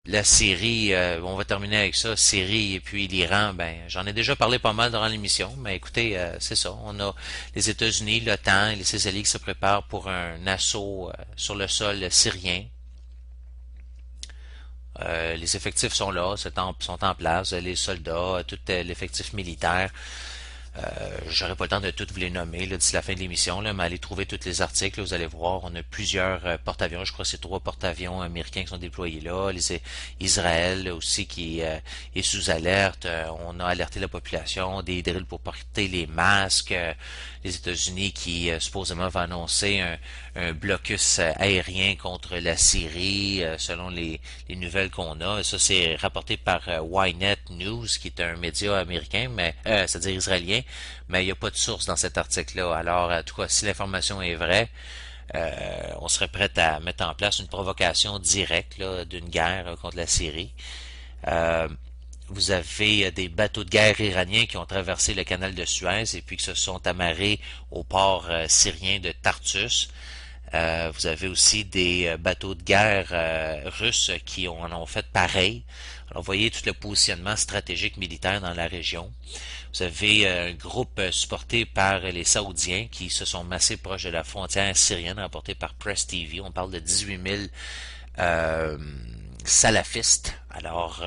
la Syrie, on va terminer avec ça, Syrie et puis l'Iran, ben j'en ai déjà parlé pas mal durant l'émission, mais écoutez, c'est ça, on a les États-Unis, l'OTAN et ses alliés qui se préparent pour un assaut sur le sol syrien. Les effectifs sont là, sont en place, les soldats, tout l'effectif militaire. J'aurai pas le temps de toutes vous les nommer d'ici la fin de l'émission, là, mais allez trouver tous les articles, vous allez voir, on a plusieurs porte-avions, je crois que c'est 3 porte-avions américains qui sont déployés là, Israël aussi qui est sous alerte, on a alerté la population, des drills pour porter les masques, les États-Unis qui supposément va annoncer un blocus aérien contre la Syrie, selon les nouvelles qu'on a. Ça, c'est rapporté par Ynet News, qui est un média américain, mais c'est-à-dire israélien, mais il n'y a pas de source dans cet article-là. Alors, en tout cas, si l'information est vraie, on serait prêt à mettre en place une provocation directe d'une guerre contre la Syrie. Euh, vous avez des bateaux de guerre iraniens qui ont traversé le canal de Suez et puis qui se sont amarrés au port syrien de Tartus. Vous avez aussi des bateaux de guerre russes qui en ont fait pareil. Alors, vous voyez tout le positionnement stratégique militaire dans la région. Vous avez un groupe supporté par les Saoudiens qui se sont massés proche de la frontière syrienne, rapporté par Press TV. On parle de 18 000 euh, salafistes, alors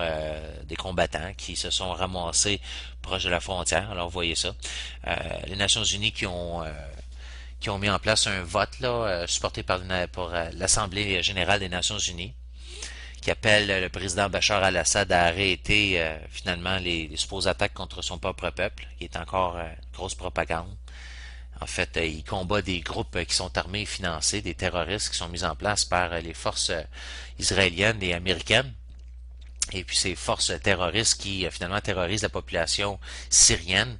des combattants qui se sont ramassés proche de la frontière. Alors, vous voyez ça. Les Nations Unies qui ont mis en place un vote supporté par l'Assemblée générale des Nations Unies, qui appelle le président Bachar al-Assad à arrêter finalement les supposées attaques contre son propre peuple, qui est encore grosse propagande. En fait, il combat des groupes qui sont armés et financés, des terroristes qui sont mis en place par les forces israéliennes et américaines. Et puis ces forces terroristes qui finalement terrorisent la population syrienne.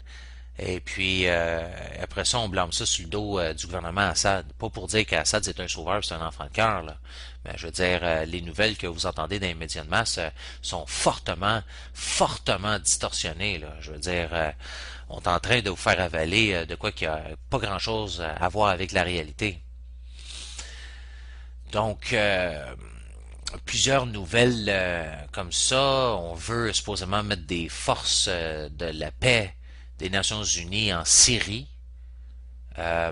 Et puis après ça, on blâme ça sur le dos du gouvernement Assad. Pas pour dire qu'Assad c'est un sauveur, c'est un enfant de cœur, là. Mais je veux dire, les nouvelles que vous entendez dans les médias de masse sont fortement distorsionnées, là. Je veux dire, on est en train de vous faire avaler de quoi qu'il n'y a pas grand-chose à voir avec la réalité. Donc, plusieurs nouvelles comme ça. On veut supposément mettre des forces de la paix des Nations Unies en Syrie. Euh,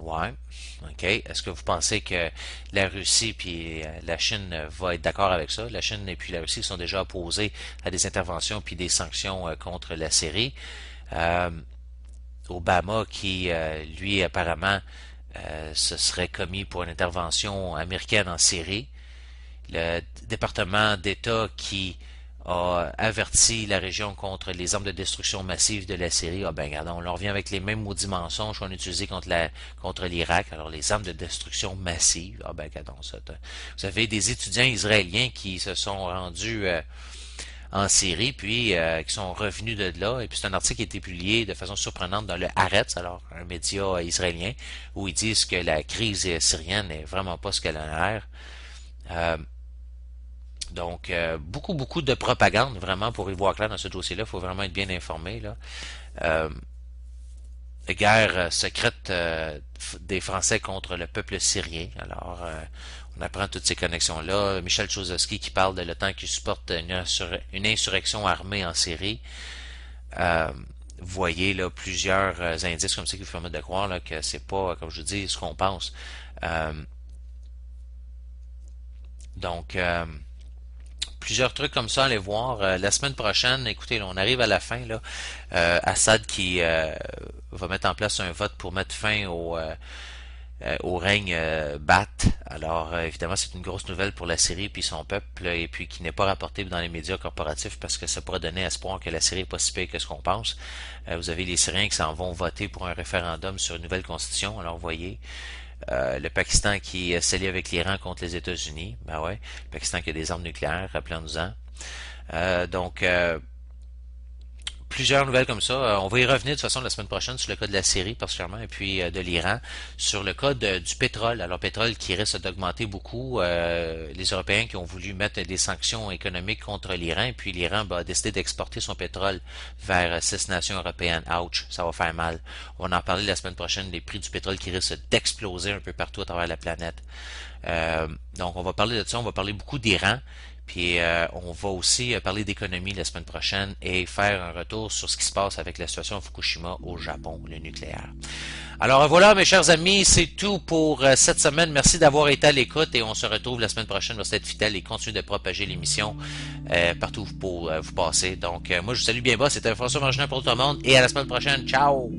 ouais. OK. Est-ce que vous pensez que la Russie puis la Chine va être d'accord avec ça? La Chine et puis la Russie sont déjà opposés à des interventions puis des sanctions contre la Syrie. Euh, Obama qui, lui, apparemment, se serait commis pour une intervention américaine en Syrie. Le département d'État qui a averti la région contre les armes de destruction massive de la Syrie. Ah ben regardons, on leur revient avec les mêmes maudits mensonges qu'on a utilisés contre l'Irak. Alors les armes de destruction massive. Ah ben regardons ça. Vous avez des étudiants israéliens qui se sont rendus en Syrie, puis qui sont revenus de là. Et puis c'est un article qui a été publié de façon surprenante dans le Haaretz, alors un média israélien, où ils disent que la crise syrienne n'est vraiment pas ce qu'elle a l'air. Euh, donc, beaucoup de propagande, vraiment, pour y voir clair dans ce dossier-là. Il faut vraiment être bien informé, là. Euh, Guerre secrète des Français contre le peuple syrien. Alors, on apprend toutes ces connexions-là. Michel Chozowski qui parle de l'OTAN qui supporte une insurrection armée en Syrie. Euh, vous voyez là plusieurs indices comme ça qui vous permettent de croire là, que c'est pas, comme je vous dis, ce qu'on pense. Euh, donc, plusieurs trucs comme ça à aller voir. La semaine prochaine, écoutez, là, on arrive à la fin. Là, Assad qui va mettre en place un vote pour mettre fin au règne Baath. Alors, évidemment, c'est une grosse nouvelle pour la Syrie puis son peuple, et puis qui n'est pas rapporté dans les médias corporatifs parce que ça pourrait donner espoir que la Syrie est pas si pire que ce qu'on pense. Vous avez les Syriens qui s'en vont voter pour un référendum sur une nouvelle constitution. Alors, vous voyez, le Pakistan qui s'allie avec l'Iran contre les États-Unis. Ben ouais, le Pakistan qui a des armes nucléaires, rappelons-nous-en. Donc, plusieurs nouvelles comme ça. On va y revenir de toute façon la semaine prochaine sur le cas de la Syrie particulièrement et puis de l'Iran, sur le cas du pétrole. Alors pétrole qui risque d'augmenter beaucoup. Les Européens qui ont voulu mettre des sanctions économiques contre l'Iran et puis l'Iran a décidé d'exporter son pétrole vers 6 nations européennes. Ouch, ça va faire mal. On va en parler la semaine prochaine, les prix du pétrole qui risquent d'exploser un peu partout à travers la planète. Donc on va parler de ça, on va parler beaucoup d'Iran. Puis on va aussi parler d'économie la semaine prochaine et faire un retour sur ce qui se passe avec la situation à Fukushima au Japon, le nucléaire. Alors voilà, mes chers amis, c'est tout pour cette semaine. Merci d'avoir été à l'écoute et on se retrouve la semaine prochaine. Merci d'être fidèle et continuer de propager l'émission partout pour vous passer. Donc moi, je vous salue bien bas. C'était François Marginan pour tout le monde et à la semaine prochaine. Ciao!